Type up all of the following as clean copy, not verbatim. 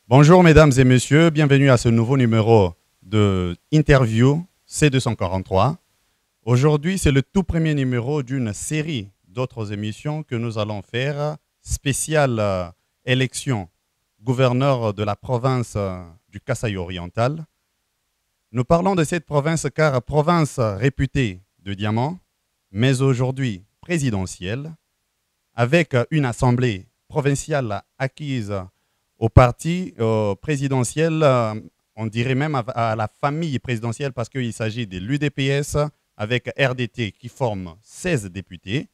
Bonjour mesdames et messieurs, bienvenue à ce nouveau numéro de Interview C243. Aujourd'hui, c'est le tout premier numéro d'une série d'autres émissions que nous allons faire, spéciale élection gouverneur de la province du Kasaï oriental. Nous parlons de cette province car province réputée de diamants, mais aujourd'hui présidentielle, avec une assemblée provinciale acquise au parti présidentiel, on dirait même à la famille présidentielle parce qu'il s'agit de l'UDPS avec RDT qui forme 16 députés.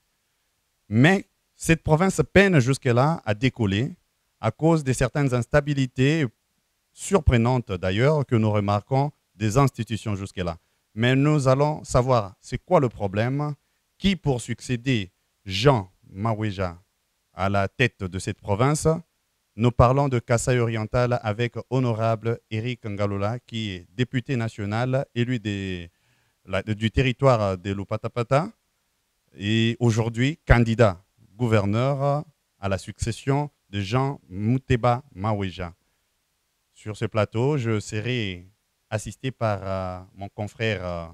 Mais cette province peine jusque-là à décoller à cause de certaines instabilités surprenantes d'ailleurs que nous remarquons des institutions jusque-là. Mais nous allons savoir c'est quoi le problème, qui pour succéder Jean Maweja à la tête de cette province. Nous parlons de Kasaï oriental avec honorable Eric Ngalola, qui est député national, élu du territoire de l'Upatapata et aujourd'hui candidat gouverneur à la succession de Jean Mouteba Maweja. Sur ce plateau, je serai assisté par mon confrère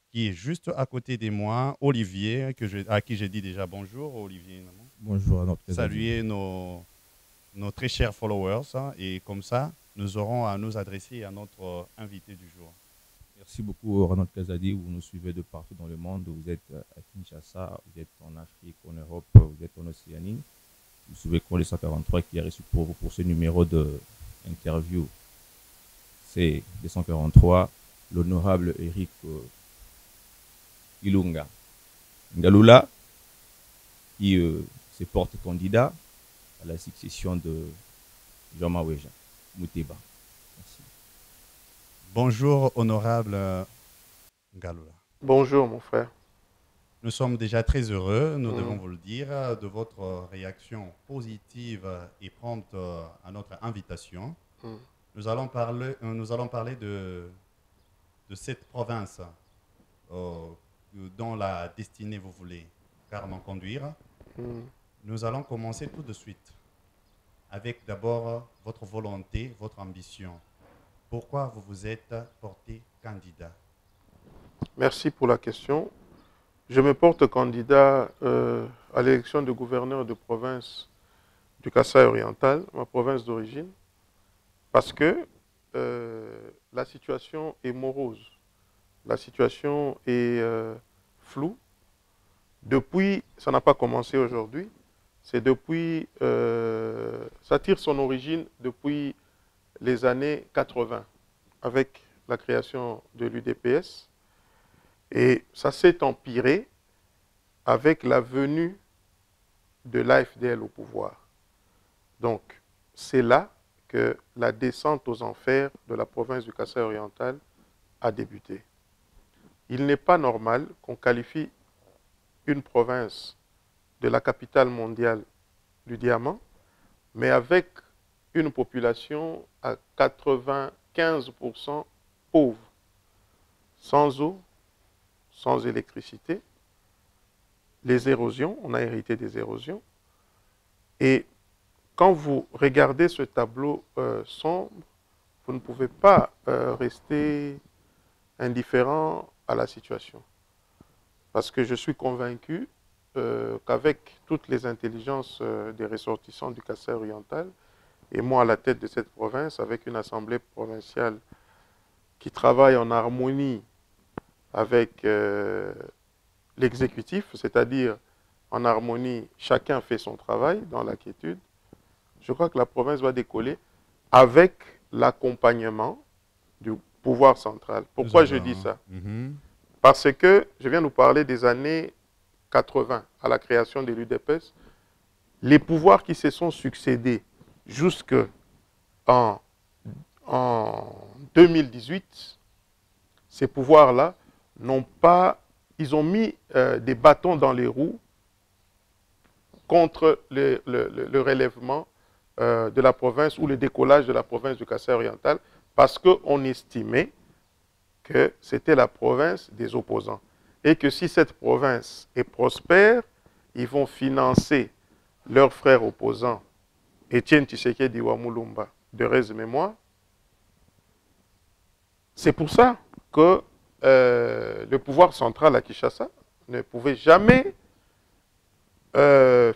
qui est juste à côté de moi, Olivier, à qui j'ai dit déjà bonjour. Olivier, bonjour à notre saluer nos très chers followers, et comme ça, nous aurons à nous adresser à notre invité du jour. Merci beaucoup, Ronald Kazadi. Vous nous suivez de partout dans le monde. Vous êtes à Kinshasa, vous êtes en Afrique, en Europe, vous êtes en Océanie. Vous suivez Chronique 143 qui a reçu pour vous pour ce numéro d'interview. C'est 243, l'honorable Eric Ilunga Ngalula, qui se porte candidat à la succession de Jean Maweja Mouteba. Merci. Bonjour, honorable Ngalula. Bonjour, mon frère. Nous sommes déjà très heureux, nous devons vous le dire, de votre réaction positive et prompte à notre invitation. Nous allons parler de cette province dont la destinée vous voulez carrément conduire. Nous allons commencer tout de suite avec d'abord votre volonté, votre ambition. Pourquoi vous vous êtes porté candidat? Merci pour la question. Je me porte candidat à l'élection de gouverneur de province du Kasaï oriental, ma province d'origine, parce que la situation est morose, la situation est floue. Depuis, ça n'a pas commencé aujourd'hui, c'est depuis, ça tire son origine depuis les années 80, avec la création de l'UDPS. Et ça s'est empiré avec la venue de l'AFDL au pouvoir. Donc, c'est là que la descente aux enfers de la province du Kasaï oriental a débuté. Il n'est pas normal qu'on qualifie une province de la capitale mondiale du diamant, mais avec une population à 95% pauvre, sans eau, sans électricité, les érosions, on a hérité des érosions, et quand vous regardez ce tableau sombre, vous ne pouvez pas rester indifférent à la situation. Parce que je suis convaincu qu'avec toutes les intelligences des ressortissants du Kasaï oriental, et moi à la tête de cette province, avec une assemblée provinciale qui travaille en harmonie avec l'exécutif, c'est-à-dire en harmonie, chacun fait son travail dans la quiétude, je crois que la province va décoller avec l'accompagnement du pouvoir central. Pourquoi je dis ça? Parce que je viens nous parler des années 80, à la création de l'UDPS. Les pouvoirs qui se sont succédés jusqu'en 2018, ces pouvoirs-là n'ont pas, ils ont mis des bâtons dans les roues contre le relèvement de la province ou le décollage de la province du Kasaï oriental, parce qu'on estimait que c'était la province des opposants. Et que si cette province est prospère, ils vont financer leurs frères opposants, Étienne Tshisekedi Wamulumba, de reste mémoire. C'est pour ça que le pouvoir central à Kinshasa ne pouvait jamais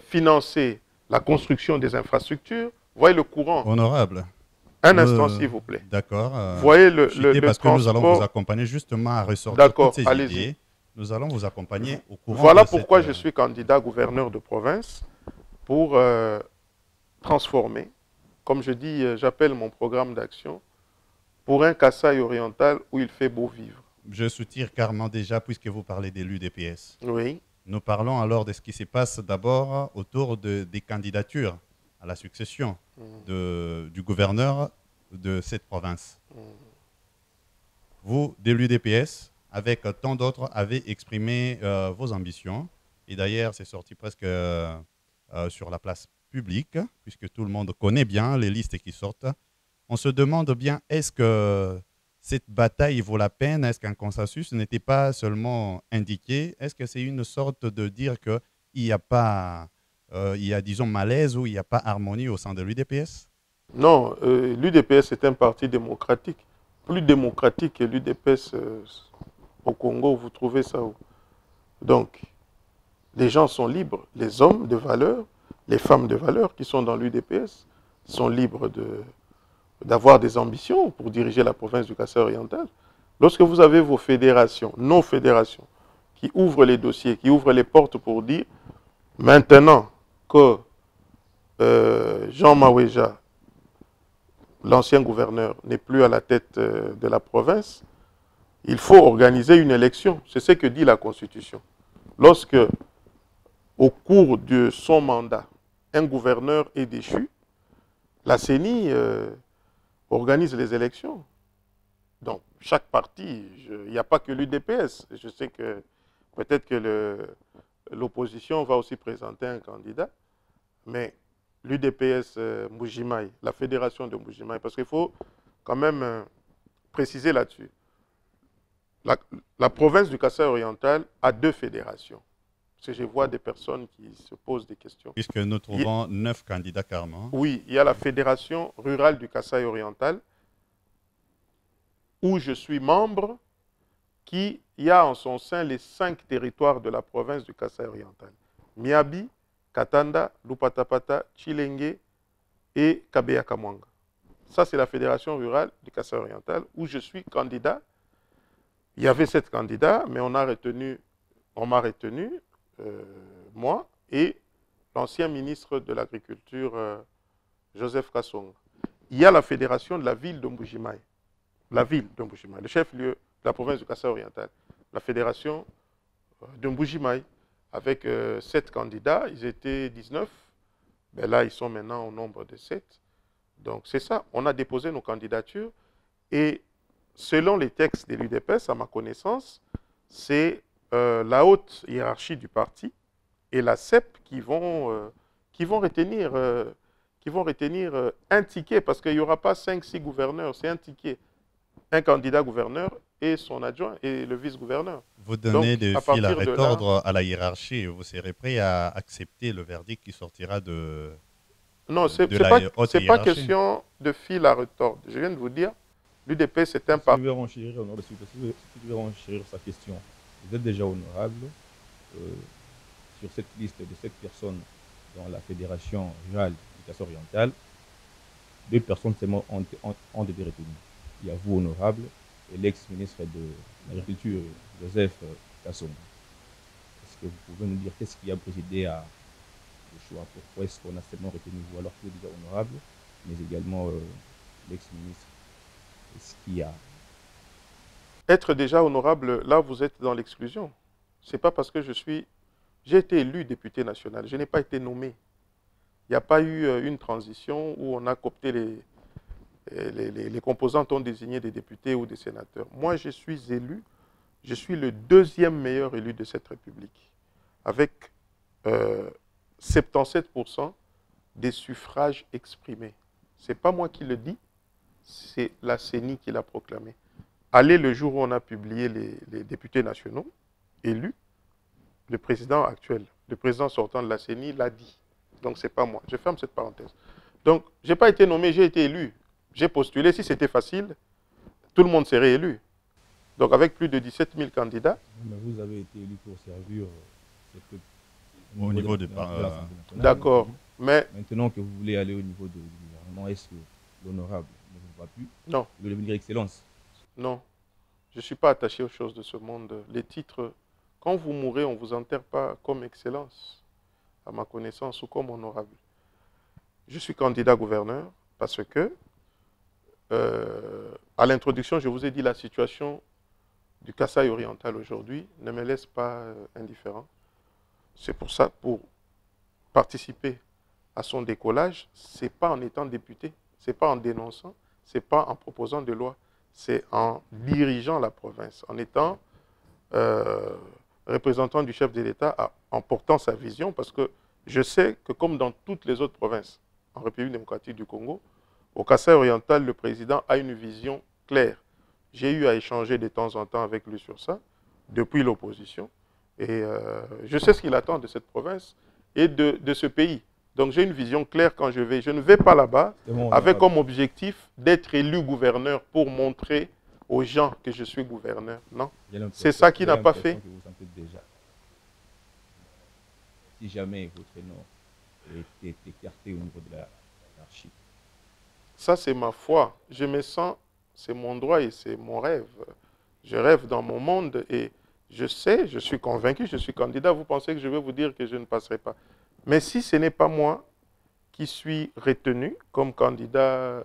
financer la construction des infrastructures. Voyez le courant. Honorable. Un instant, s'il vous plaît. D'accord. Voyez le parce que nous allons vous accompagner justement à ressortir toutes ces idées. Nous allons vous accompagner au courant. Voilà pourquoi je suis candidat gouverneur de province pour transformer, comme je dis, j'appelle mon programme d'action, pour un Kasaï oriental où il fait beau vivre. Je soutire carrément déjà, puisque vous parlez de l'UDPS. Oui. Nous parlons alors de ce qui se passe d'abord autour des candidatures à la succession du gouverneur de cette province. Vous, de l'UDPS, avec tant d'autres, avez exprimé vos ambitions. Et d'ailleurs, c'est sorti presque sur la place publique, puisque tout le monde connaît bien les listes qui sortent. On se demande bien, est-ce que cette bataille vaut la peine? Est-ce qu'un consensus n'était pas seulement indiqué? Est-ce que c'est une sorte de dire qu'il n'y a pas, disons, malaise ou il n'y a pas harmonie au sein de l'UDPS? Non, l'UDPS est un parti démocratique. Plus démocratique que l'UDPS au Congo, vous trouvez ça où? Donc, les gens sont libres. Les hommes de valeur, les femmes de valeur qui sont dans l'UDPS sont libres d'avoir des ambitions pour diriger la province du Kasaï oriental. Lorsque vous avez vos fédérations, nos fédérations, qui ouvrent les dossiers, qui ouvrent les portes pour dire, maintenant que Jean Maweja, l'ancien gouverneur, n'est plus à la tête de la province, il faut organiser une élection. C'est ce que dit la Constitution. Lorsque, au cours de son mandat, un gouverneur est déchu, la CENI organise les élections. Donc, chaque parti, il n'y a pas que l'UDPS. Je sais que peut-être que l'opposition va aussi présenter un candidat, mais l'UDPS Mbujimayi, la fédération de Mbujimayi, parce qu'il faut quand même préciser là-dessus. La province du Kasaï oriental a deux fédérations. Parce que je vois des personnes qui se posent des questions. Puisque nous trouvons 9 candidats carrément. Oui, il y a la fédération rurale du Kasaï oriental, où je suis membre, qui y a en son sein les 5 territoires de la province du Kasaï oriental. Miabi, Katanda, Lupatapata, Chilenge et Kabeya Kamwanga. Ça, c'est la fédération rurale du Kasaï oriental, où je suis candidat. Il y avait 7 candidats, mais on m'a retenu, moi, et l'ancien ministre de l'Agriculture, Joseph Kassonga. Il y a la fédération de la ville de Mbujimayi, le chef-lieu de la province du Kasaï oriental, la fédération de Mbujimayi, avec 7 candidats, ils étaient 19, mais là ils sont maintenant au nombre de 7. Donc c'est ça, on a déposé nos candidatures, et selon les textes de l'UDPS, à ma connaissance, c'est la haute hiérarchie du parti et la CEP qui vont retenir un ticket, parce qu'il n'y aura pas 5-6 gouverneurs, c'est un ticket. Un candidat gouverneur et son adjoint et le vice-gouverneur. Vous donnez des fils à retordre à la hiérarchie. Vous serez prêt à accepter le verdict qui sortira de Non, ce de n'est la pas, haute c'est pas hiérarchie. question de fil à retordre. Je viens de vous dire, l'UDP, c'est un Si vous parti. devez renchérir, si vous devez renchérir sa question, vous êtes déjà honorable euh, sur cette liste de 7 personnes dans la Fédération rurale du Kassai oriental. 2 personnes seulement ont été retenues. Il y a vous, honorable, et l'ex-ministre de l'Agriculture, Joseph Kasson. Est-ce que vous pouvez nous dire qu'est-ce qui a présidé à le choix? Pourquoi est-ce qu'on a seulement retenu vous alors que vous êtes déjà honorable, mais également l'ex-ministre? Est-ce qu'il y a... Être déjà honorable, là, vous êtes dans l'exclusion. Ce n'est pas parce que j'ai été élu député national, je n'ai pas été nommé. Il n'y a pas eu une transition où on a coopté les composantes ont désigné des députés ou des sénateurs. Moi, je suis élu, je suis le deuxième meilleur élu de cette République, avec 77% des suffrages exprimés. Ce n'est pas moi qui le dis, c'est la CENI qui l'a proclamé. Allez le jour où on a publié les députés nationaux élus, le président actuel, le président sortant de la CENI l'a dit. Donc, ce n'est pas moi. Je ferme cette parenthèse. Donc, je n'ai pas été nommé, j'ai été élu. J'ai postulé. Si c'était facile, tout le monde serait élu. Donc, avec plus de 17 000 candidats. Mais vous avez été élu pour servir Au niveau de l'Assemblée nationale. D'accord. Mais Maintenant que vous voulez aller au niveau du gouvernement, est-ce que l'honorable ne vous va plus? non, Vous voulez devenir excellence? non. Je ne suis pas attaché aux choses de ce monde. Les titres, quand vous mourrez, on ne vous enterre pas comme excellence, à ma connaissance, ou comme honorable. Je suis candidat gouverneur parce que, à l'introduction, je vous ai dit la situation du Kassai oriental aujourd'hui ne me laisse pas indifférent. C'est pour ça, pour participer à son décollage, ce n'est pas en étant député, ce n'est pas en dénonçant, ce n'est pas en proposant des lois, c'est en dirigeant la province, en étant représentant du chef de l'État, en portant sa vision, parce que je sais que comme dans toutes les autres provinces en République démocratique du Congo, au Kassai oriental, le président a une vision claire. J'ai eu à échanger de temps en temps avec lui sur ça, depuis l'opposition, et je sais ce qu'il attend de cette province et de ce pays. Donc j'ai une vision claire quand je vais. Je ne vais pas là-bas avec comme objectif d'être élu gouverneur pour montrer aux gens que je suis gouverneur. Non, c'est ça qui n'a pas fait. Que vous sentez déjà. Si jamais votre nom était écarté au niveau de la hiérarchie. Ça, c'est ma foi. Je me sens, c'est mon droit et c'est mon rêve. Je rêve dans mon monde et je sais, je suis convaincu, je suis candidat. Vous pensez que je vais vous dire que je ne passerai pas. Mais si ce n'est pas moi qui suis retenu comme candidat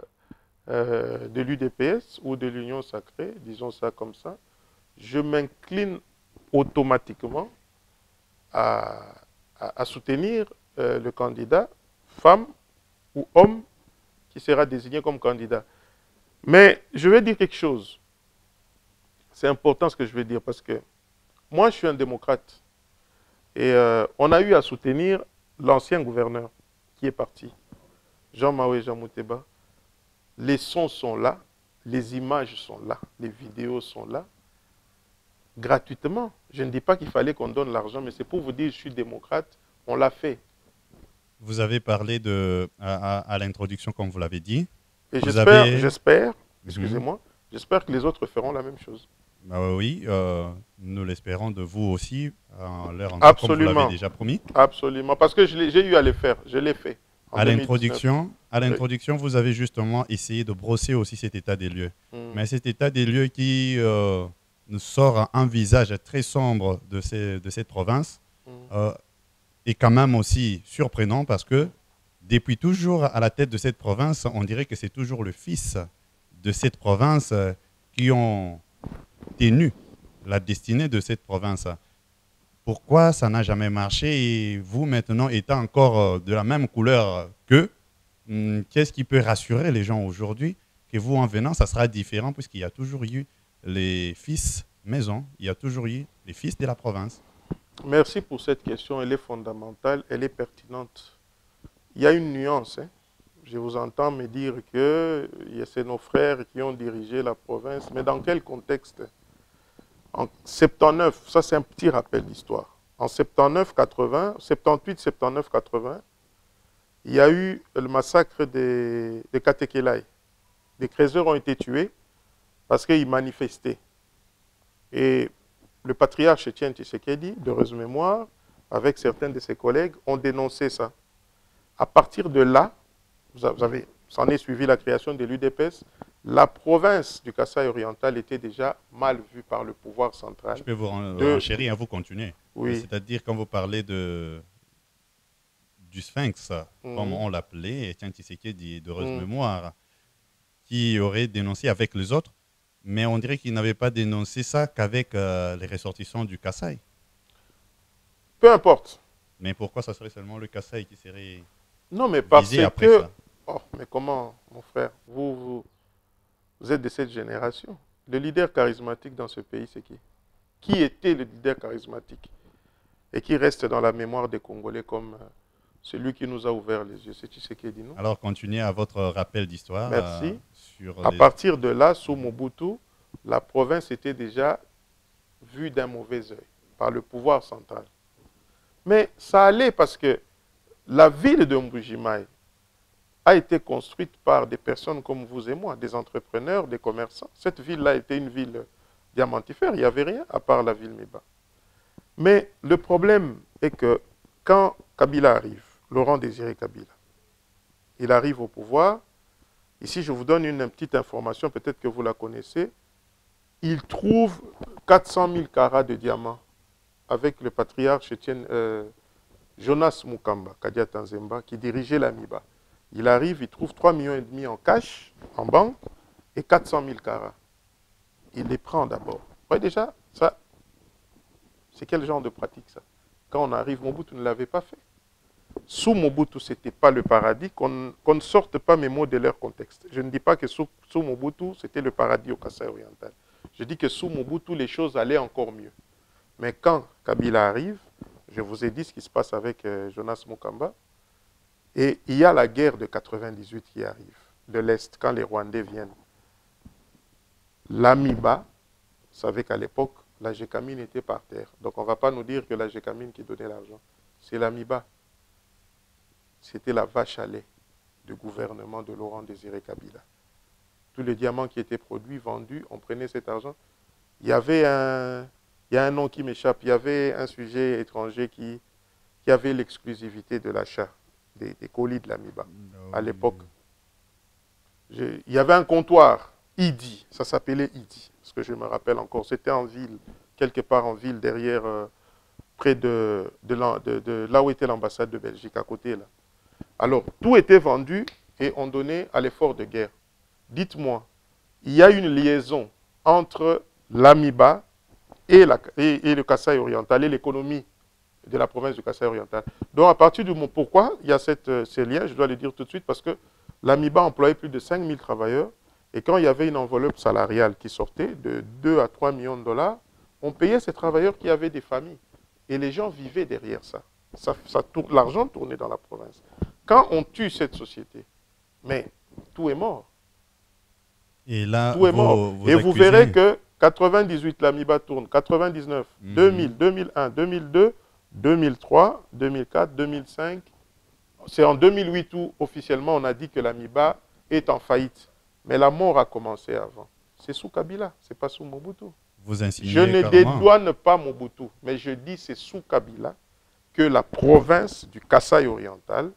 de l'UDPS ou de l'Union sacrée, disons ça comme ça, je m'incline automatiquement à soutenir le candidat, femme ou homme, qui sera désigné comme candidat. Mais je vais dire quelque chose. C'est important ce que je vais dire parce que moi, je suis un démocrate. Et on a eu à soutenir l'ancien gouverneur qui est parti, Jean-Marie Mouteba. Les sons sont là, les images sont là, les vidéos sont là, gratuitement. Je ne dis pas qu'il fallait qu'on donne l'argent, mais c'est pour vous dire, je suis démocrate, on l'a fait. Vous avez parlé à l'introduction, comme vous l'avez dit. Et j'espère, excusez-moi, j'espère que les autres feront la même chose. Oui, nous l'espérons de vous aussi, comme vous l'avez déjà promis. Absolument, parce que j'ai eu à le faire, je l'ai fait. À l'introduction, vous avez justement essayé de brosser aussi cet état des lieux. Mais cet état des lieux qui nous sort un visage très sombre de cette province est quand même aussi surprenant parce que depuis toujours à la tête de cette province, on dirait que c'est toujours le fils de cette province qui ont tenu la destinée de cette province. Pourquoi ça n'a jamais marché et vous maintenant étant encore de la même couleur qu'eux, qu'est-ce qui peut rassurer les gens aujourd'hui que vous en venant, ça sera différent puisqu'il y a toujours eu les fils maison, il y a toujours eu les fils de la province. Merci pour cette question, elle est fondamentale, elle est pertinente. Il y a une nuance. Hein. Je vous entends me dire que c'est nos frères qui ont dirigé la province, mais dans quel contexte? En 79, ça c'est un petit rappel d'histoire. En 79, 80, 78, 79, 80, il y a eu le massacre de Katekelai. Des Crézeurs ont été tués parce qu'ils manifestaient. Et le patriarche Etienne Tshisekedi, d'heureuse mémoire, avec certains de ses collègues, ont dénoncé ça. À partir de là, s'en est suivi la création de l'UDPS. La province du Kasaï oriental était déjà mal vue par le pouvoir central. Je peux vous renchérir, vous continuez. Oui. C'est-à-dire, quand vous parlez du Sphinx, comme on l'appelait, Etienne Tshisekedi, d'heureuse mémoire, qui aurait dénoncé avec les autres, mais on dirait qu'il n'avait pas dénoncé ça qu'avec les ressortissants du Kasaï. Peu importe. Mais pourquoi ça serait seulement le Kasaï qui serait non, mais parce visé après que... ça? Oh, mais comment, mon frère, vous êtes de cette génération. Le leader charismatique dans ce pays, c'est qui? Qui était le leader charismatique et qui reste dans la mémoire des Congolais comme celui qui nous a ouvert les yeux? C'est Tshisekedi, non? Alors, continuez à votre rappel d'histoire. Merci. Sur à partir de là, sous Mobutu, la province était déjà vue d'un mauvais œil par le pouvoir central. Mais ça allait parce que la ville de Mbujimaï a été construite par des personnes comme vous et moi, des entrepreneurs, des commerçants. Cette ville-là était une ville diamantifère, il n'y avait rien à part la ville Miba. Mais le problème est que quand Kabila arrive, Laurent Désiré Kabila, il arrive au pouvoir, ici je vous donne une petite information, peut-être que vous la connaissez, il trouve 400 000 carats de diamants avec le patriarche Jonas Mukamba, Kadia Tanzemba, qui dirigeait la Miba. Il arrive, il trouve 3,5 millions en cash, en banque, et 400 000 carats. Il les prend d'abord. Vous voyez déjà, ça, c'est quel genre de pratique ça? Quand on arrive, Mobutu ne l'avait pas fait. Sous Mobutu, ce n'était pas le paradis, qu'on ne sorte pas mes mots de leur contexte. Je ne dis pas que sous Mobutu, c'était le paradis au Kasaï oriental. Je dis que sous Mobutu, les choses allaient encore mieux. Mais quand Kabila arrive, je vous ai dit ce qui se passe avec Jonas Mukamba, et il y a la guerre de 98 qui arrive, de l'Est, quand les Rwandais viennent. L'Amiba, vous savez qu'à l'époque, la Gécamine était par terre. Donc on ne va pas nous dire que la Gécamine qui donnait l'argent. C'est l'Amiba. C'était la vache à lait du gouvernement de Laurent Désiré Kabila. Tous les diamants qui étaient produits, vendus, on prenait cet argent. Il y a un nom qui m'échappe, il y avait un sujet étranger qui avait l'exclusivité de l'achat des colis de l'Amiba à l'époque. Il y avait un comptoir, Idi, ça s'appelait Idi, parce que je me rappelle encore, c'était en ville, quelque part en ville, derrière, près de là où était l'ambassade de Belgique, à côté là. Alors, tout était vendu et on donnait à l'effort de guerre. Dites-moi, il y a une liaison entre l'Amiba et le Kasaï oriental et l'économie de la province du Kasaï oriental. Donc, à partir du moment pourquoi il y a ces liens, je dois le dire tout de suite, parce que l'Amiba employait plus de 5 000 travailleurs, et quand il y avait une enveloppe salariale qui sortait de 2 à 3 millions de dollars, on payait ces travailleurs qui avaient des familles. Et les gens vivaient derrière ça. L'argent tournait dans la province. Quand on tue cette société, mais tout est mort. Et là, tout est mort. Et vous verrez que 98, l'Amiba tourne, 99, 2000, 2001, 2002, 2003, 2004, 2005. C'est en 2008 où officiellement on a dit que l'Amiba est en faillite. Mais la mort a commencé avant. C'est sous Kabila, ce n'est pas sous Mobutu. Vous insinuez je ne dédouane pas Mobutu, mais je dis c'est sous Kabila que la province du Kasaï oriental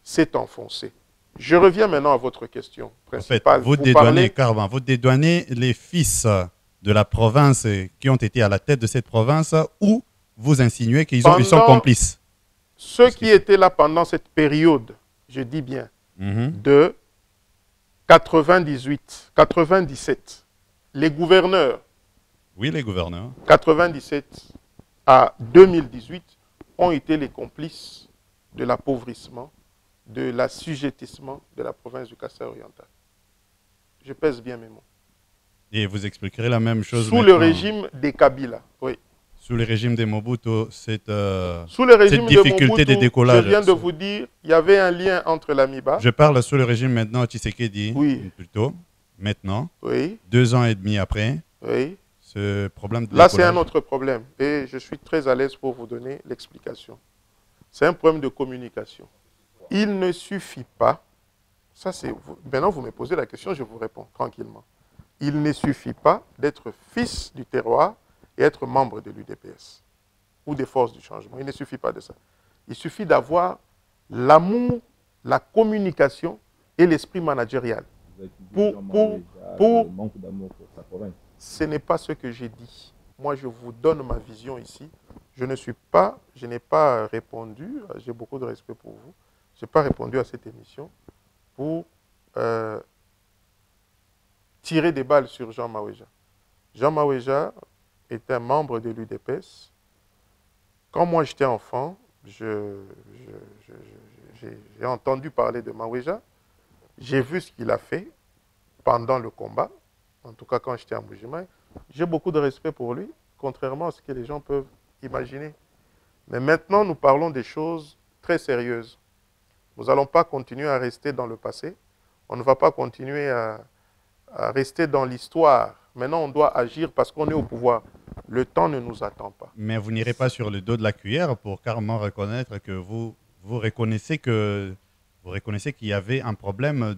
s'est enfoncée. Je reviens maintenant à votre question principale. En fait, vous dédouanez les fils de la province qui ont été à la tête de cette province, ou vous insinuez qu'ils sont complices? Ceux qui étaient là pendant cette période, je dis bien, de 98, 97, les gouverneurs. Oui, les gouverneurs. 97 à 2018 ont été les complices de l'appauvrissement, de l'assujettissement de la province du Kasaï oriental. Je pèse bien mes mots. Et vous expliquerez la même chose sous le régime des Kabila, oui. Sous le régime de Mobutu, cette difficulté de décollage. Je viens de vous dire, il y avait un lien entre l'Amiba. Je parle sous le régime maintenant, Tshisekedi, oui. Plutôt, maintenant, oui. 2 ans et demi après, oui. ce problème de là, décollage. c'est un autre problème, et je suis très à l'aise pour vous donner l'explication. C'est un problème de communication. Il ne suffit pas, ça c'est, maintenant vous me posez la question, je vous réponds tranquillement. Il ne suffit pas d'être fils du terroir et être membre de l'UDPS ou des forces du changement. Il ne suffit pas de ça. Il suffit d'avoir l'amour, la communication et l'esprit managérial. Manque d'amour pour sa province. Ce n'est pas ce que j'ai dit. Moi, je vous donne ma vision ici. Je n'ai pas répondu, j'ai beaucoup de respect pour vous, je n'ai pas répondu à cette émission pour tirer des balles sur Jean Maweja. Jean Maweja est un membre de l'UDPS. Quand moi j'étais enfant, j'ai entendu parler de Maweja. J'ai vu ce qu'il a fait pendant le combat, en tout cas quand j'étais à Mbujimaï. J'ai beaucoup de respect pour lui, contrairement à ce que les gens peuvent imaginer. Mais maintenant, nous parlons des choses très sérieuses. Nous n'allons pas continuer à rester dans le passé. On ne va pas continuer à rester dans l'histoire. Maintenant, on doit agir parce qu'on est au pouvoir. Le temps ne nous attend pas. Mais vous n'irez pas sur le dos de la cuillère pour carrément reconnaître que vous reconnaissez qu'il y avait un problème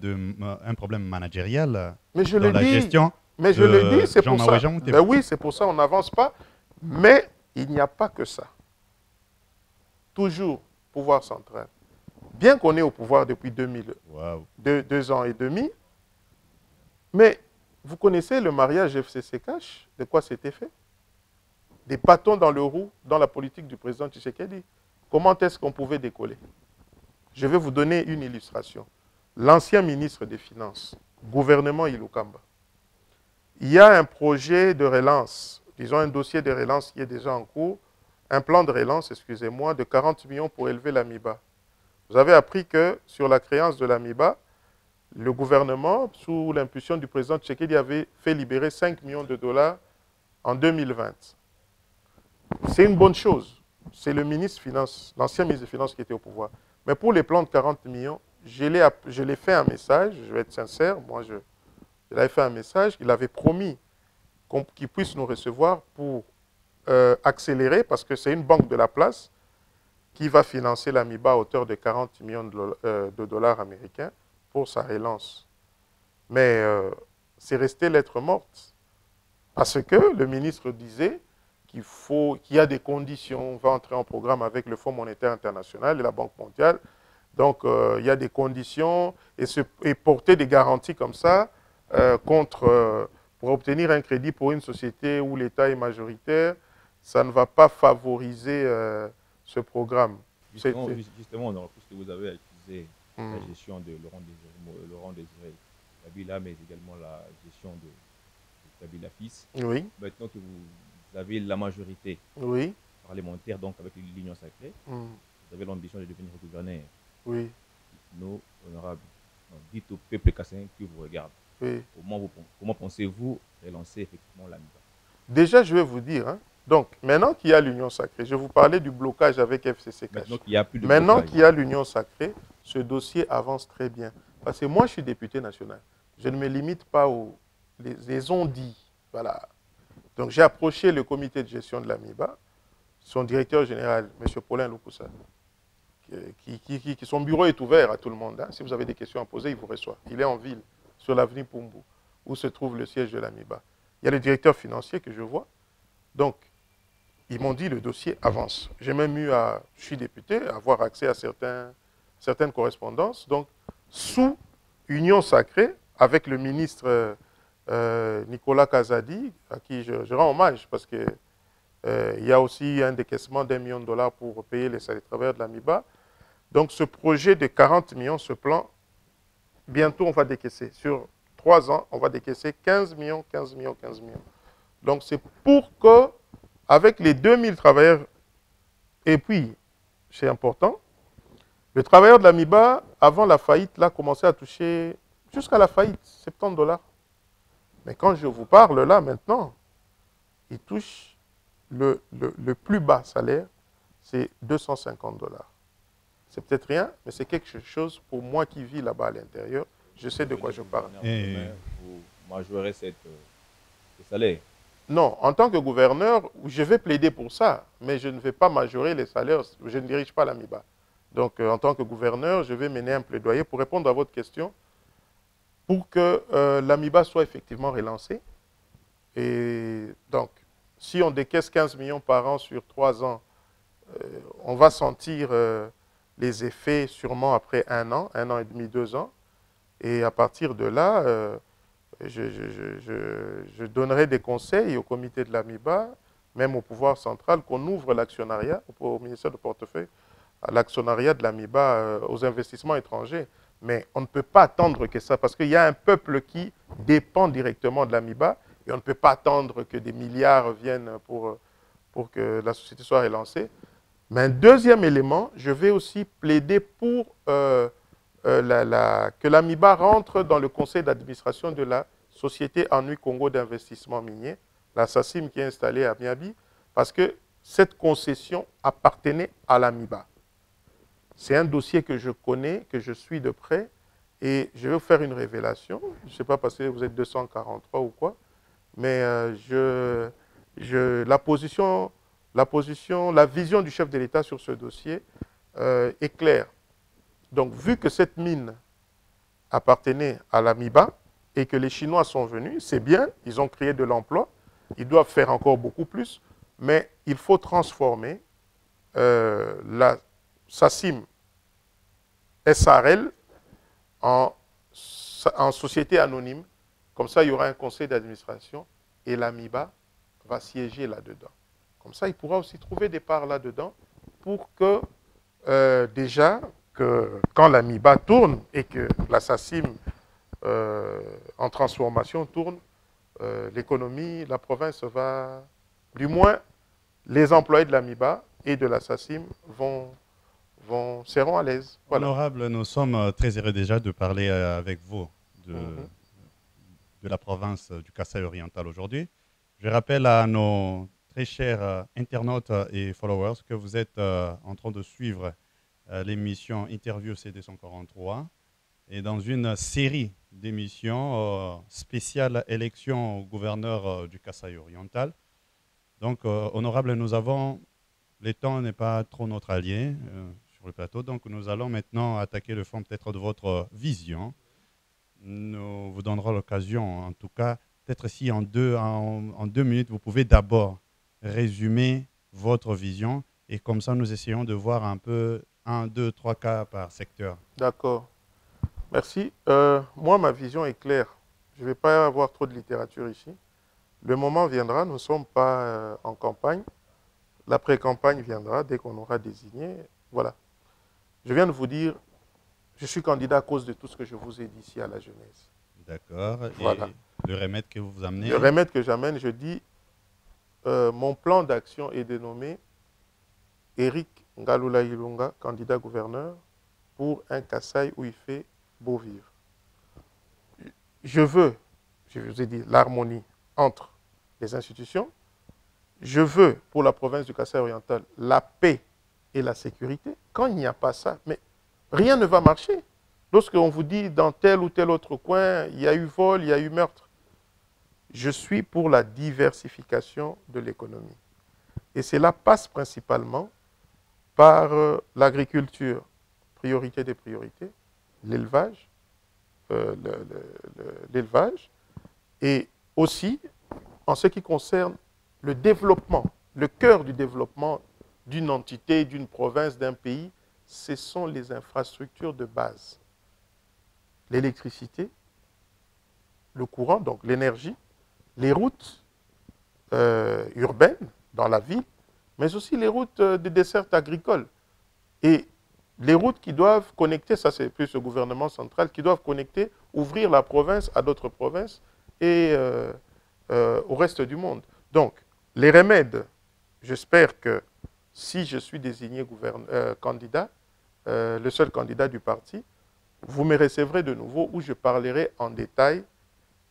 managérial dans la gestion. Mais je le dis, c'est pour ça. Ben oui, c'est pour ça on n'avance pas. Mais il n'y a pas que ça. Toujours pouvoir central. Bien qu'on est au pouvoir depuis 2 ans et demi, mais vous connaissez le mariage FCC-Cash, de quoi c'était fait? Des bâtons dans le roue dans la politique du président Tshisekedi. Comment est-ce qu'on pouvait décoller? Je vais vous donner une illustration. L'ancien ministre des Finances, gouvernement Ilukamba, il y a un projet de relance, disons un dossier de relance qui est déjà en cours, un plan de relance, excusez-moi, de 40 millions pour élever l'AMIBA. Vous avez appris que sur la créance de l'AMIBA, le gouvernement, sous l'impulsion du président Tshisekedi, avait fait libérer 5 millions de dollars en 2020. C'est une bonne chose. C'est le ministre des Finances, l'ancien ministre des Finances qui était au pouvoir. Mais pour les plans de 40 millions, je l'ai fait un message, je vais être sincère, moi je l'avais fait un message, il avait promis qu'il puisse nous recevoir pour accélérer, parce que c'est une banque de la place qui va financer l'AMIBA à hauteur de 40 millions de dollars américains pour sa relance. Mais c'est resté lettre morte, parce que le ministre disait qu'il y a des conditions, on va entrer en programme avec le Fonds monétaire international et la Banque mondiale, donc il y a des conditions, et porter des garanties comme ça pour obtenir un crédit pour une société où l'État est majoritaire, ça ne va pas favoriser ce programme. Justement, puisque vous avez accusé la gestion de Laurent Désiré Kabila, mais également la gestion de Kabila fils. Oui. Maintenant que vous avez la majorité parlementaire, donc avec l'Union sacrée, vous avez l'ambition de devenir gouverneur. Oui. Nous, honorables, dites au peuple kassaïen qui vous regarde. Oui. Comment pensez-vous relancer effectivement l'AMIBA? Déjà, je vais vous dire, hein, donc maintenant qu'il y a l'Union sacrée, je vous parlais du blocage avec FCC Cash. Maintenant qu'il y a l'Union sacrée, ce dossier avance très bien. Parce que moi, je suis député national. Je ne me limite pas aux les on-dit. Voilà. Donc j'ai approché le comité de gestion de l'AMIBA, son directeur général, M. Paulin Lukusa, son bureau est ouvert à tout le monde. Hein. Si vous avez des questions à poser, il vous reçoit. Il est en ville, sur l'avenue Pumbu, où se trouve le siège de l'AMIBA. Il y a le directeur financier que je vois. Donc, ils m'ont dit le dossier avance. J'ai même eu, je suis député, à avoir accès à certaines correspondances. Donc, sous Union sacrée, avec le ministre Nicolas Kazadi, à qui je rends hommage, parce qu'il y a aussi un décaissement d'1 million de dollars pour payer les travailleurs de l'AMIBA. Donc, ce projet de 40 millions, ce plan, bientôt on va décaisser. Sur 3 ans, on va décaisser 15 millions, 15 millions, 15 millions. Donc, c'est pour que, avec les 2000 travailleurs, et puis, c'est important, le travailleur de l'AMIBA, avant la faillite, là, commençait à toucher, jusqu'à la faillite, 70 dollars. Mais quand je vous parle, là, maintenant, il touche le plus bas salaire, c'est 250 dollars. C'est peut-être rien, mais c'est quelque chose pour moi qui vis là-bas à l'intérieur. Je sais de quoi je parle. Vous majorez ce salaire? Non, en tant que gouverneur, je vais plaider pour ça, mais je ne vais pas majorer les salaires. Je ne dirige pas l'AMIBA. Donc, en tant que gouverneur, je vais mener un plaidoyer pour répondre à votre question pour que l'AMIBA soit effectivement relancée. Et donc, si on décaisse 15 millions par an sur 3 ans, on va sentir les effets sûrement après un an et demi, 2 ans. Et à partir de là, je donnerai des conseils au comité de l'AMIBA, même au pouvoir central, qu'on ouvre l'actionnariat, au ministère du portefeuille, à l'actionnariat de l'AMIBA aux investissements étrangers. Mais on ne peut pas attendre que ça, parce qu'il y a un peuple qui dépend directement de l'AMIBA, et on ne peut pas attendre que des milliards viennent pour que la société soit relancée. Mais un deuxième élément, je vais aussi plaider pour que l'AMIBA rentre dans le conseil d'administration de la Société Anhui Congo d'investissement minier, la SACIM qui est installée à Miabi, parce que cette concession appartenait à l'AMIBA. C'est un dossier que je connais, que je suis de près, et je vais vous faire une révélation. Je ne sais pas parce que vous êtes 243 ou quoi, mais la vision du chef de l'État sur ce dossier est claire. Donc, vu que cette mine appartenait à l'AMIBA et que les Chinois sont venus, c'est bien, ils ont créé de l'emploi, ils doivent faire encore beaucoup plus, mais il faut transformer la SACIM SARL en société anonyme. Comme ça, il y aura un conseil d'administration et l'AMIBA va siéger là-dedans. Comme ça, il pourra aussi trouver des parts là-dedans pour que, déjà, quand l'AMIBA tourne et que la SACIM en transformation tourne, l'économie, la province va, du moins, les employés de l'AMIBA et de la SACIM seront à l'aise. Voilà. Honorable, nous sommes très heureux déjà de parler avec vous de la province du Kasaï oriental aujourd'hui. Je rappelle à nos très chers internautes et followers que vous êtes en train de suivre l'émission Interview C243 et dans une série d'émissions spéciales élection au gouverneur du Kasaï oriental. Donc, honorable, nous avons, le temps n'est pas trop notre allié sur le plateau, donc nous allons maintenant attaquer le fond peut-être de votre vision. Nous vous donnerons l'occasion, en tout cas, peut-être si en deux minutes, vous pouvez d'abord résumer votre vision et comme ça, nous essayons de voir un peu 1, 2, 3 cas par secteur. D'accord. Merci. Moi, ma vision est claire. Je ne vais pas avoir trop de littérature ici. Le moment viendra, nous ne sommes pas en campagne. L'après-campagne viendra dès qu'on aura désigné. Voilà. Je viens de vous dire, je suis candidat à cause de tout ce que je vous ai dit ici à la jeunesse. D'accord. Voilà. Et le remède que vous amenez? Le remède que j'amène, je dis, mon plan d'action est dénommé Éric Ngalula Ilunga, candidat gouverneur, pour un Kasaï où il fait beau vivre. Je veux, je vous ai dit, l'harmonie entre les institutions. Je veux, pour la province du Kasaï oriental, la paix et la sécurité. Quand il n'y a pas ça, mais rien ne va marcher. Lorsqu'on vous dit dans tel ou tel autre coin, il y a eu vol, il y a eu meurtre. Je suis pour la diversification de l'économie. Et cela passe principalement par l'agriculture, priorité des priorités, l'élevage, et aussi en ce qui concerne le développement, le cœur du développement d'une entité, d'une province, d'un pays, ce sont les infrastructures de base. L'électricité, le courant, donc l'énergie, les routes urbaines dans la ville, mais aussi les routes de desserte agricole. Et les routes qui doivent connecter, ça c'est plus le gouvernement central, qui doivent connecter, ouvrir la province à d'autres provinces et au reste du monde. Donc, les remèdes, j'espère que si je suis désigné candidat, le seul candidat du parti, vous me recevrez de nouveau où je parlerai en détail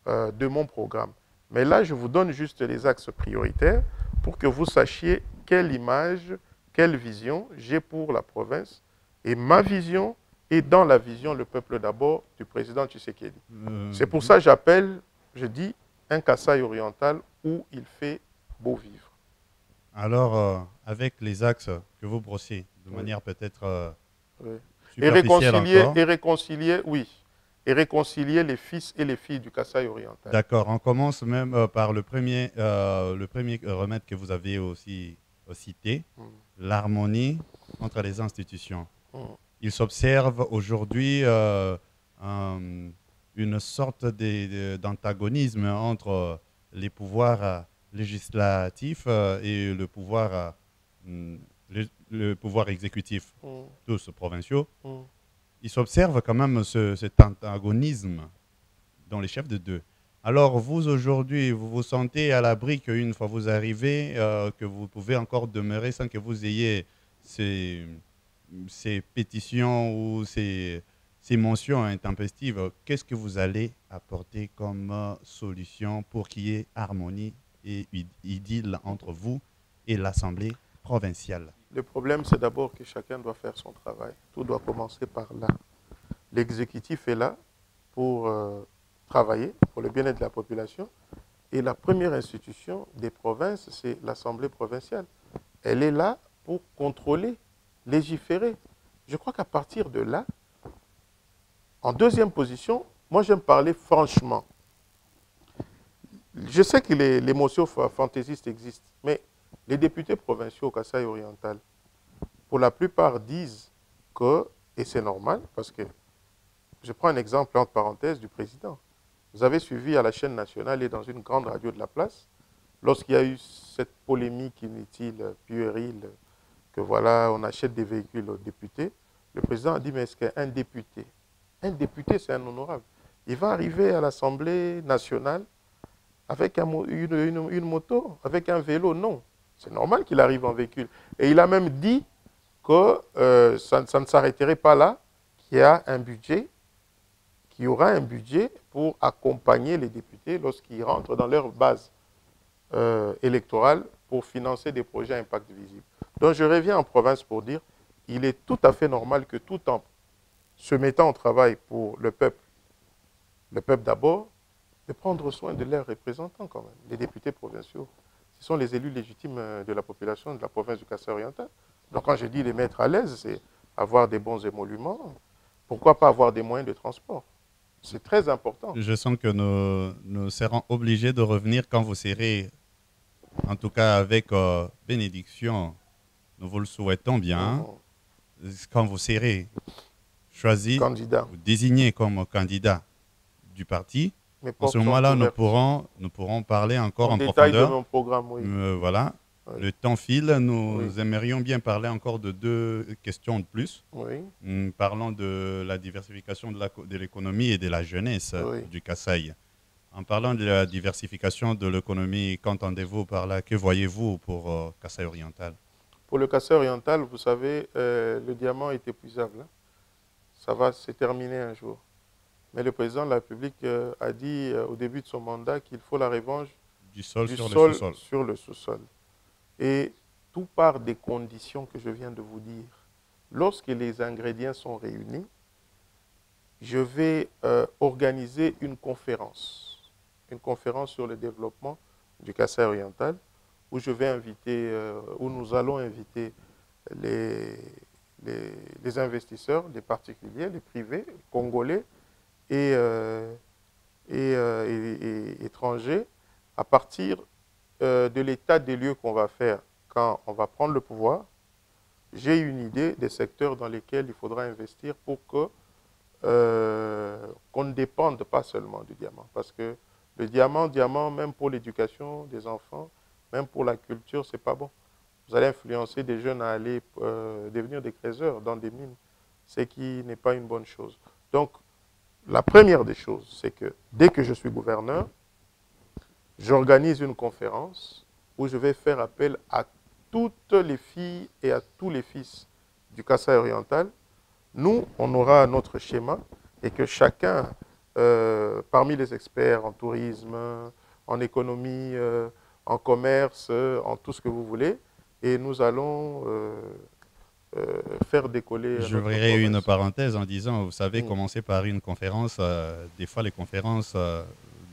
de mon programme. Mais là, je vous donne juste les axes prioritaires pour que vous sachiez quelle image, quelle vision j'ai pour la province. Et ma vision est dans la vision, le peuple d'abord, du président Tshisekedi. C'est pour ça que j'appelle, je dis, un Kasaï oriental où il fait beau vivre. Alors, avec les axes que vous brossez, de manière peut-être Oui. Superficielle Oui. Et réconcilier les fils et les filles du Kasaï oriental. D'accord, on commence même par le premier remède que vous avez aussi cité, l'harmonie entre les institutions. Il s'observe aujourd'hui une sorte d'antagonisme entre les pouvoirs législatifs et le pouvoir exécutif, tous provinciaux. Il s'observe quand même cet antagonisme dans les chefs de deux. Alors vous aujourd'hui, vous vous sentez à l'abri qu'une fois vous arrivez, que vous pouvez encore demeurer sans que vous ayez ces pétitions ou ces mentions intempestives. Qu'est-ce que vous allez apporter comme solution pour qu'il y ait harmonie et idylle entre vous et l'Assemblée provinciale? Le problème, c'est d'abord que chacun doit faire son travail. Tout doit commencer par là. L'exécutif est là pour travailler pour le bien-être de la population. Et la première institution des provinces, c'est l'Assemblée provinciale. Elle est là pour contrôler, légiférer. Je crois qu'à partir de là, en deuxième position, moi j'aime parler franchement. Je sais que l'émotion fantaisiste existe, mais les députés provinciaux au Kasaï oriental, pour la plupart disent que, et c'est normal, parce que je prends un exemple entre parenthèses du président. Vous avez suivi à la chaîne nationale et dans une grande radio de la place, lorsqu'il y a eu cette polémique inutile, puérile, que voilà, on achète des véhicules aux députés, le président a dit, mais est-ce qu'un député, c'est un honorable, il va arriver à l'Assemblée nationale avec une moto, avec un vélo? Non, c'est normal qu'il arrive en véhicule. Et il a même dit que ça ne s'arrêterait pas là, qu'il y a un budget, qu'il y aura un budget pour accompagner les députés lorsqu'ils rentrent dans leur base électorale pour financer des projets à impact visible. Donc je reviens en province pour dire qu'il est tout à fait normal que tout en se mettant au travail pour le peuple d'abord, de prendre soin de leurs représentants quand même, les députés provinciaux. Ce sont les élus légitimes de la population de la province du Kasaï oriental. Donc quand je dis les mettre à l'aise, c'est avoir des bons émoluments. Pourquoi pas avoir des moyens de transport? C'est très important. Je sens que nous serons obligés de revenir quand vous serez, en tout cas avec bénédiction, nous vous le souhaitons bien, quand vous serez choisi ou désigné comme candidat du parti. En ce moment-là, nous pourrons parler encore en profondeur. De mon programme, oui. Voilà. Oui. Le temps file. Nous aimerions bien parler encore de 2 questions de plus. Oui. Parlons de la diversification de l'économie et de la jeunesse du Kasaï. En parlant de la diversification de l'économie, qu'entendez-vous par là? Que voyez-vous pour Kasaï oriental? Pour le Kasaï oriental, vous savez, le diamant est épuisable. Hein. Ça va se terminer un jour. Mais le président de la République a dit au début de son mandat qu'il faut la revanche du sol sur le sous-sol. Et tout part des conditions que je viens de vous dire. Lorsque les ingrédients sont réunis, je vais organiser une conférence sur le développement du Kasaï oriental, où je vais inviter, où nous allons inviter les investisseurs, les particuliers, les privés, congolais et étrangers, à partir de l'état des lieux qu'on va faire quand on va prendre le pouvoir. J'ai une idée des secteurs dans lesquels il faudra investir pour que qu'on ne dépende pas seulement du diamant. Parce que le diamant, même pour l'éducation des enfants, même pour la culture, c'est pas bon. Vous allez influencer des jeunes à aller devenir des creuseurs dans des mines, ce qui n'est pas une bonne chose. Donc, la première des choses, c'est que dès que je suis gouverneur, j'organise une conférence où je vais faire appel à toutes les filles et à tous les fils du Kasaï oriental. Nous, on aura notre schéma et que chacun, parmi les experts en tourisme, en économie, en commerce, en tout ce que vous voulez, et nous allons faire décoller. J'ouvrirai une parenthèse en disant, vous savez, commencer par une conférence, des fois les conférences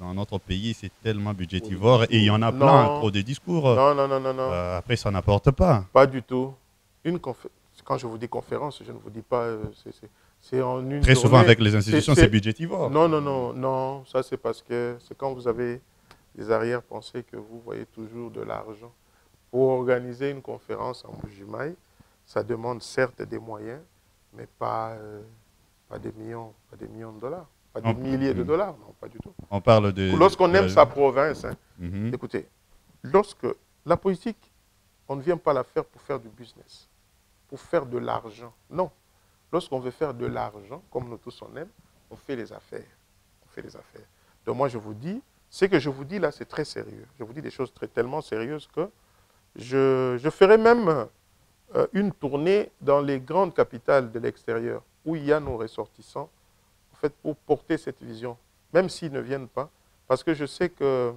dans notre pays, c'est tellement budgétivore et il y en a plein, trop de discours. Non. Après, ça n'apporte pas. Pas du tout. quand je vous dis conférence, je ne vous dis pas, c'est en une Très journée. souvent avec les institutions, c'est budgétivore. Non, non, non, non, ça c'est parce que c'est quand vous avez des arrière-pensées que vous voyez toujours de l'argent. Pour organiser une conférence en Bujimaï, ça demande certes des moyens, mais pas des millions de dollars, pas des milliers de dollars, non, pas du tout. On parle de... Lorsqu'on aime sa province, hein, Mhm. écoutez, lorsque la politique, on ne vient pas la faire pour faire du business, pour faire de l'argent. Non. Lorsqu'on veut faire de l'argent, comme nous tous on aime, on fait les affaires. On fait les affaires. Donc moi, je vous dis, ce que je vous dis là, c'est très sérieux. Je vous dis des choses tellement sérieuses que je ferai même une tournée dans les grandes capitales de l'extérieur où il y a nos ressortissants, en fait, pour porter cette vision, même s'ils ne viennent pas, parce que je sais que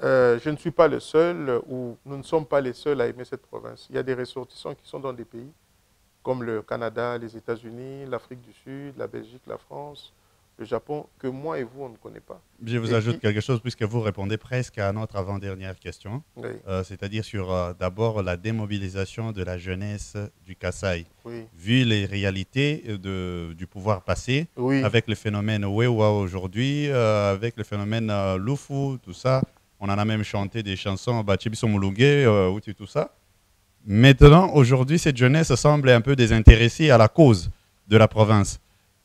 je ne suis pas le seul, ou nous ne sommes pas les seuls à aimer cette province. Il y a des ressortissants qui sont dans des pays comme le Canada, les États-Unis, l'Afrique du Sud, la Belgique, la France, le Japon, que moi et vous, on ne connaît pas. Je vous ajoute quelque chose, puisque vous répondez presque à notre avant-dernière question, Oui. C'est-à-dire sur d'abord la démobilisation de la jeunesse du Kasaï. Oui. Vu les réalités du pouvoir passé, Oui. avec le phénomène Wewa aujourd'hui, avec le phénomène Lufu, tout ça, on en a même chanté des chansons, Bachibiso Mulunge, Outi, tout ça. Maintenant, aujourd'hui, cette jeunesse semble un peu désintéressée à la cause de la province.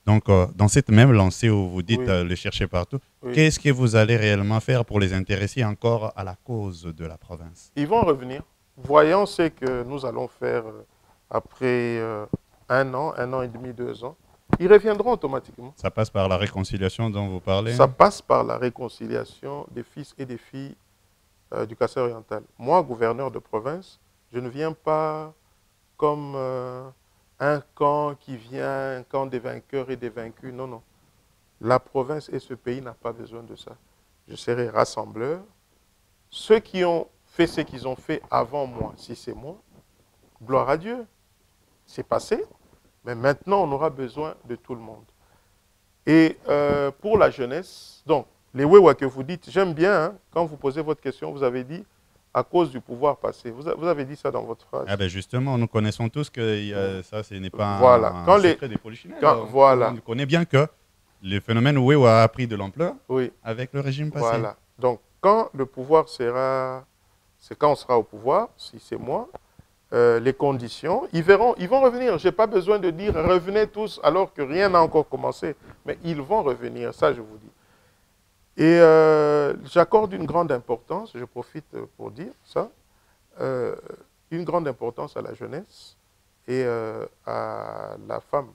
Donc, dans cette même lancée où vous dites Oui. le chercher partout, Oui. qu'est-ce que vous allez réellement faire pour les intéresser encore à la cause de la province? Ils vont revenir. Voyons ce que nous allons faire après un an et demi, 2 ans. Ils reviendront automatiquement. Ça passe par la réconciliation dont vous parlez? Ça passe par la réconciliation des fils et des filles du Kasaï oriental. Moi, gouverneur de province, je ne viens pas comme un camp qui vient, un camp des vainqueurs et des vaincus. Non, non. La province et ce pays n'ont pas besoin de ça. Je serai rassembleur. Ceux qui ont fait ce qu'ils ont fait avant moi, si c'est moi, gloire à Dieu. C'est passé. Mais maintenant, on aura besoin de tout le monde. Et pour la jeunesse, donc, les Wewa que vous dites, j'aime bien, hein, quand vous posez votre question, vous avez dit à cause du pouvoir passé. Vous avez dit ça dans votre phrase. Ah ben justement, nous connaissons tous que ça, ce n'est pas voilà. un secret des polichinelles. Voilà. On connaît bien que le phénomène Wewa a pris de l'ampleur oui. avec le régime passé. Voilà. Donc, quand le pouvoir sera... C'est quand on sera au pouvoir, si c'est moi, les conditions, ils vont revenir. Je n'ai pas besoin de dire revenez tous alors que rien n'a encore commencé. Mais ils vont revenir, ça je vous dis. Et j'accorde une grande importance, je profite pour dire ça, une grande importance à la jeunesse et à la femme,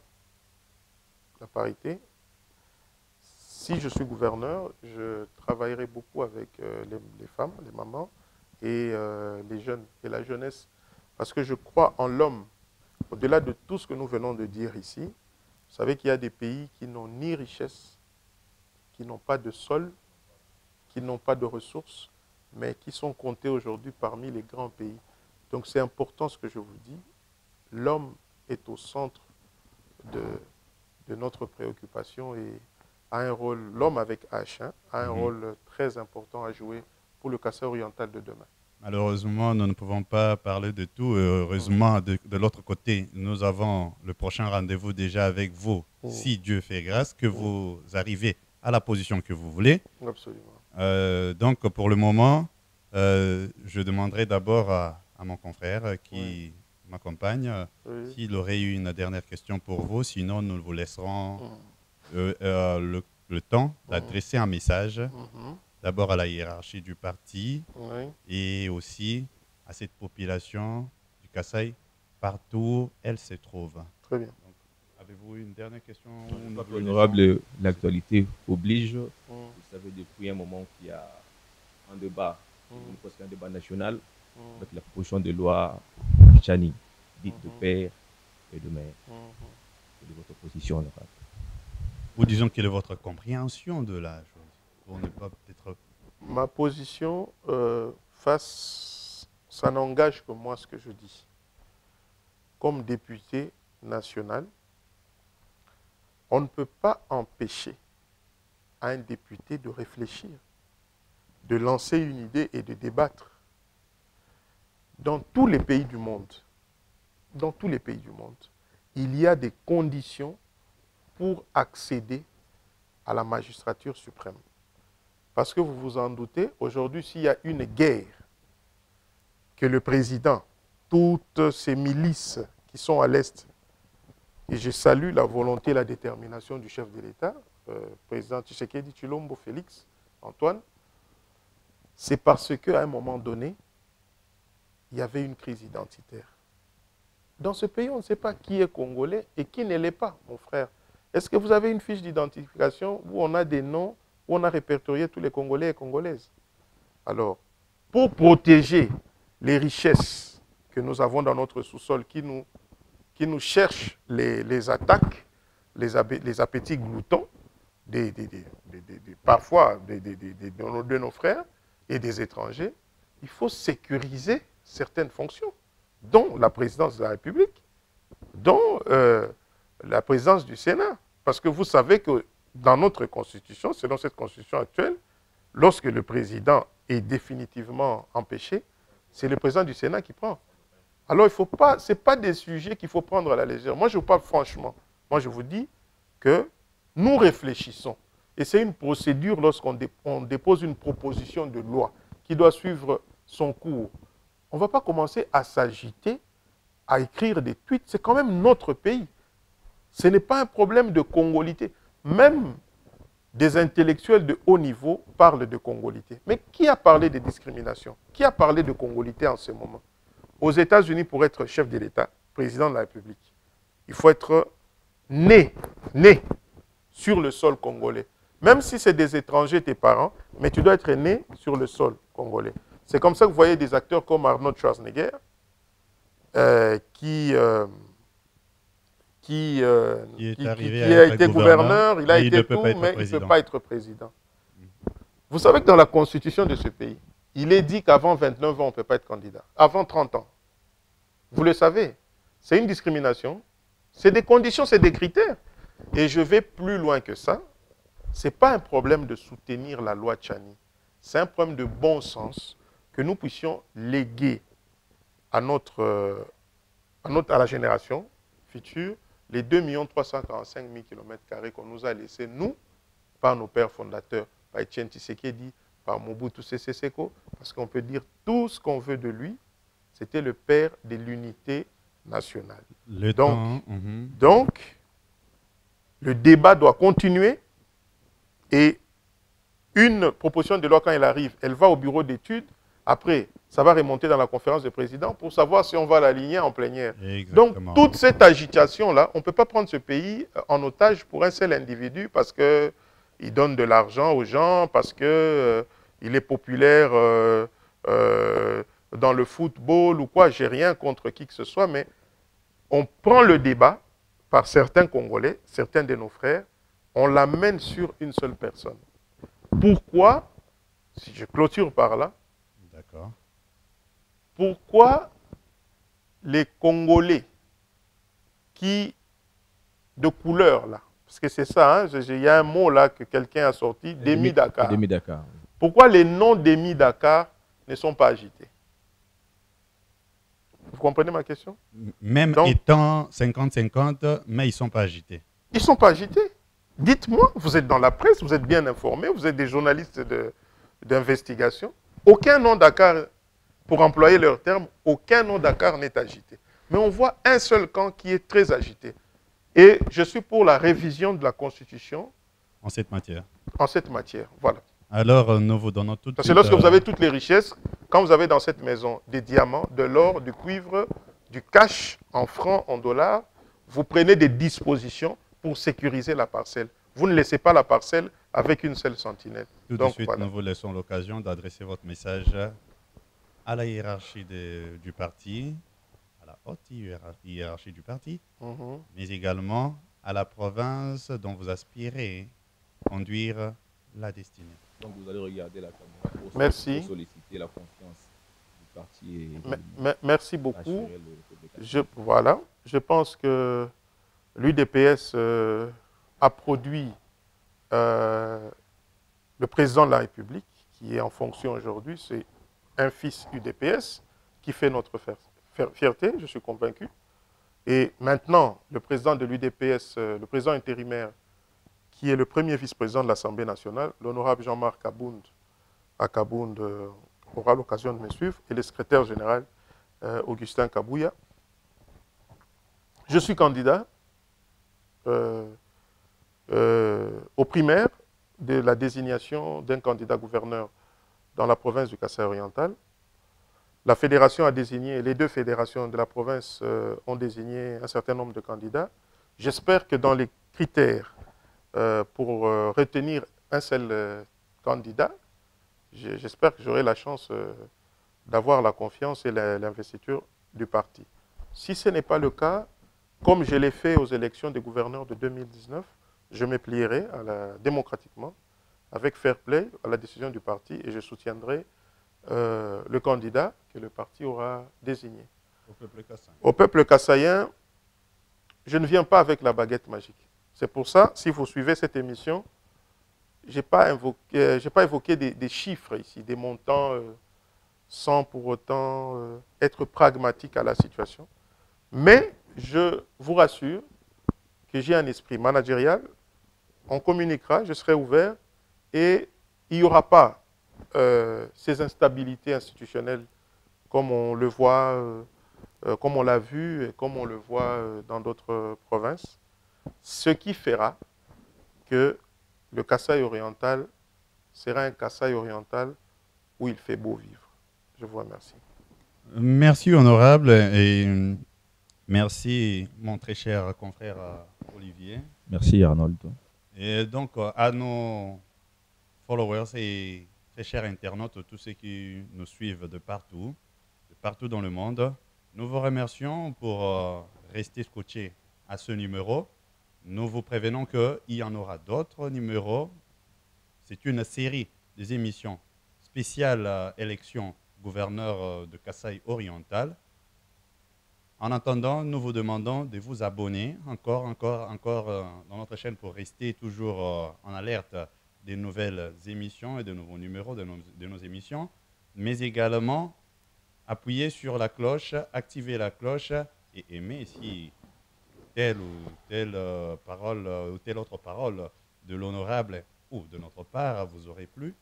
la parité. Si je suis gouverneur, je travaillerai beaucoup avec les femmes, les mamans et les jeunes et la jeunesse. Parce que je crois en l'homme, au-delà de tout ce que nous venons de dire ici. Vous savez qu'il y a des pays qui n'ont ni richesse, qui n'ont pas de sol, qui n'ont pas de ressources, mais qui sont comptés aujourd'hui parmi les grands pays. Donc c'est important ce que je vous dis. L'homme est au centre de notre préoccupation et a un rôle, l'homme avec H, hein, a un rôle très important à jouer pour le Kasaï oriental de demain. Malheureusement, nous ne pouvons pas parler de tout. Heureusement, de l'autre côté, nous avons le prochain rendez-vous déjà avec vous, si Dieu fait grâce, que vous arrivez à la position que vous voulez. Absolument. Donc, pour le moment, je demanderai d'abord à mon confrère qui m'accompagne s'il aurait eu une dernière question pour vous. Sinon, nous vous laisserons le temps d'adresser un message. D'abord à la hiérarchie du parti et aussi à cette population du Kasaï, partout où elle se trouve. Très bien. Avez-vous une dernière question? Honorable, l'actualité oblige. Vous savez, depuis un moment qu'il y a un débat, un débat national, avec la proposition de loi Chani, dite de père et de mère. Quelle est votre position, honorable? Vous disons quelle est votre compréhension de la chose? Pour ne pas peut-être... Ma position ça n'engage que moi ce que je dis. Comme député national, on ne peut pas empêcher à un député de réfléchir, de lancer une idée et de débattre. Dans tous les pays du monde, dans tous les pays du monde, il y a des conditions pour accéder à la magistrature suprême. Parce que vous vous en doutez, aujourd'hui, s'il y a une guerre, que le président, toutes ces milices qui sont à l'Est, et je salue la volonté et la détermination du chef de l'État, président Tshisekedi Tshilombo Félix Antoine, c'est parce qu'à un moment donné, il y avait une crise identitaire. Dans ce pays, on ne sait pas qui est congolais et qui ne l'est pas, mon frère. Est-ce que vous avez une fiche d'identification où on a des noms, où on a répertorié tous les Congolais et Congolaises? Alors, pour protéger les richesses que nous avons dans notre sous-sol, qui nous cherchent les attaques, les appétits gloutons, parfois de nos frères et des étrangers, il faut sécuriser certaines fonctions, dont la présidence de la République, dont la présidence du Sénat. Parce que vous savez que dans notre Constitution, selon cette Constitution actuelle, lorsque le président est définitivement empêché, c'est le président du Sénat qui prend. Alors, ce n'est pas des sujets qu'il faut prendre à la légère. Moi, je vous parle franchement. Moi, je vous dis que nous réfléchissons. Et c'est une procédure lorsqu'on dépose une proposition de loi qui doit suivre son cours. On ne va pas commencer à s'agiter, à écrire des tweets. C'est quand même notre pays. Ce n'est pas un problème de congolité. Même des intellectuels de haut niveau parlent de congolité. Mais qui a parlé de discrimination? Qui a parlé de congolité en ce moment? Aux États-Unis, pour être chef de l'État, président de la République, il faut être né sur le sol congolais. Même si c'est des étrangers, tes parents, mais tu dois être né sur le sol congolais. C'est comme ça que vous voyez des acteurs comme Arnold Schwarzenegger, qui a été gouverneur, il a été tout, mais il ne peut pas être président. Vous savez que dans la constitution de ce pays, il est dit qu'avant 29 ans, on ne peut pas être candidat. Avant 30 ans. Vous le savez. C'est une discrimination. C'est des conditions, c'est des critères. Et je vais plus loin que ça. Ce n'est pas un problème de soutenir la loi Tchani. C'est un problème de bon sens que nous puissions léguer à la génération future les 2 345 000 km² qu'on nous a laissés, nous, par nos pères fondateurs, par Etienne Tshisekedi, par Mobutu Sese Seko, parce qu'on peut dire tout ce qu'on veut de lui, c'était le père de l'unité nationale. Donc, le débat doit continuer et une proposition de loi, quand elle arrive, elle va au bureau d'études. Après, ça va remonter dans la conférence des présidents pour savoir si on va l'aligner en plénière. Exactement. Donc, toute cette agitation-là, on ne peut pas prendre ce pays en otage pour un seul individu parce qu'il donne de l'argent aux gens, parce qu'il est populaire dans le football ou quoi. Je n'ai rien contre qui que ce soit, mais on prend le débat par certains Congolais, certains de nos frères, on l'amène sur une seule personne. Pourquoi, si je clôture par là, pourquoi les Congolais de couleur là, parce que c'est ça, hein, il y a un mot là que quelqu'un a sorti, Demi-Dakar. Demi-Dakar. Pourquoi les noms Demi-Dakar ne sont pas agités? Vous comprenez ma question? Même donc, étant 50-50, mais ils ne sont pas agités. Ils ne sont pas agités. Dites-moi, vous êtes dans la presse, vous êtes bien informés, vous êtes des journalistes d'investigation. Aucun nom Dakar, pour employer leur terme, aucun nom Dakar n'est agité. Mais on voit un seul camp qui est très agité. Et je suis pour la révision de la Constitution. En cette matière. En cette matière, voilà. Alors, nous vous donnons tout de Parce suite... que lorsque vous avez toutes les richesses, quand vous avez dans cette maison des diamants, de l'or, du cuivre, du cash en francs, en dollars, vous prenez des dispositions pour sécuriser la parcelle. Vous ne laissez pas la parcelle avec une seule sentinelle. Tout de suite, voilà. Nous vous laissons l'occasion d'adresser votre message à la hiérarchie du parti, à la haute hiérarchie du parti, mais également à la province dont vous aspirez conduire la destinée. Donc vous allez regarder la caméra pour solliciter la confiance du parti. Merci beaucoup. Voilà, je pense que l'UDPS a produit le président de la République, qui est en fonction aujourd'hui. C'est un fils UDPS qui fait notre fierté, je suis convaincu. Et maintenant, le président de l'UDPS, le président intérimaire, qui est le premier vice-président de l'Assemblée nationale, l'honorable Jean-Marc Akabound, aura l'occasion de me suivre, et le secrétaire général, Augustin Kabouya. Je suis candidat aux primaires de la désignation d'un candidat gouverneur dans la province du Kasaï oriental. La fédération a désigné, les deux fédérations de la province ont désigné un certain nombre de candidats. J'espère que dans les critères pour retenir un seul candidat, j'espère que j'aurai la chance d'avoir la confiance et l'investiture du parti. Si ce n'est pas le cas, comme je l'ai fait aux élections des gouverneurs de 2019, je me plierai démocratiquement, avec fair play, à la décision du parti et je soutiendrai le candidat que le parti aura désigné. Au peuple kassaïen. Au peuple kassaïen, je ne viens pas avec la baguette magique. C'est pour ça, si vous suivez cette émission, je n'ai pas évoqué des chiffres ici, des montants sans pour autant être pragmatique à la situation. Mais je vous rassure que j'ai un esprit managérial, on communiquera, je serai ouvert et il n'y aura pas ces instabilités institutionnelles comme on le voit, comme on l'a vu et comme on le voit dans d'autres provinces, ce qui fera que le Kasaï oriental sera un Kasaï oriental où il fait beau vivre. Je vous remercie. Merci, honorable, et merci, mon très cher confrère Olivier. Merci Arnold. Et donc, à nos followers et très chers internautes, tous ceux qui nous suivent de partout dans le monde, nous vous remercions pour rester scotchés à ce numéro. Nous vous prévenons qu'il y en aura d'autres numéros. C'est une série des émissions spéciales élections gouverneur de Kasaï oriental. En attendant, nous vous demandons de vous abonner encore dans notre chaîne pour rester toujours en alerte des nouvelles émissions et de nouveaux numéros de nos émissions, mais également appuyer sur la cloche, activer la cloche et aimer si telle ou telle parole ou telle autre parole de l'honorable ou de notre part vous aurait plu.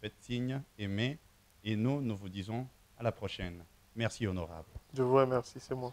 Faites signe, aimez, et nous vous disons à la prochaine. Merci, honorable. Je vous remercie, c'est moi.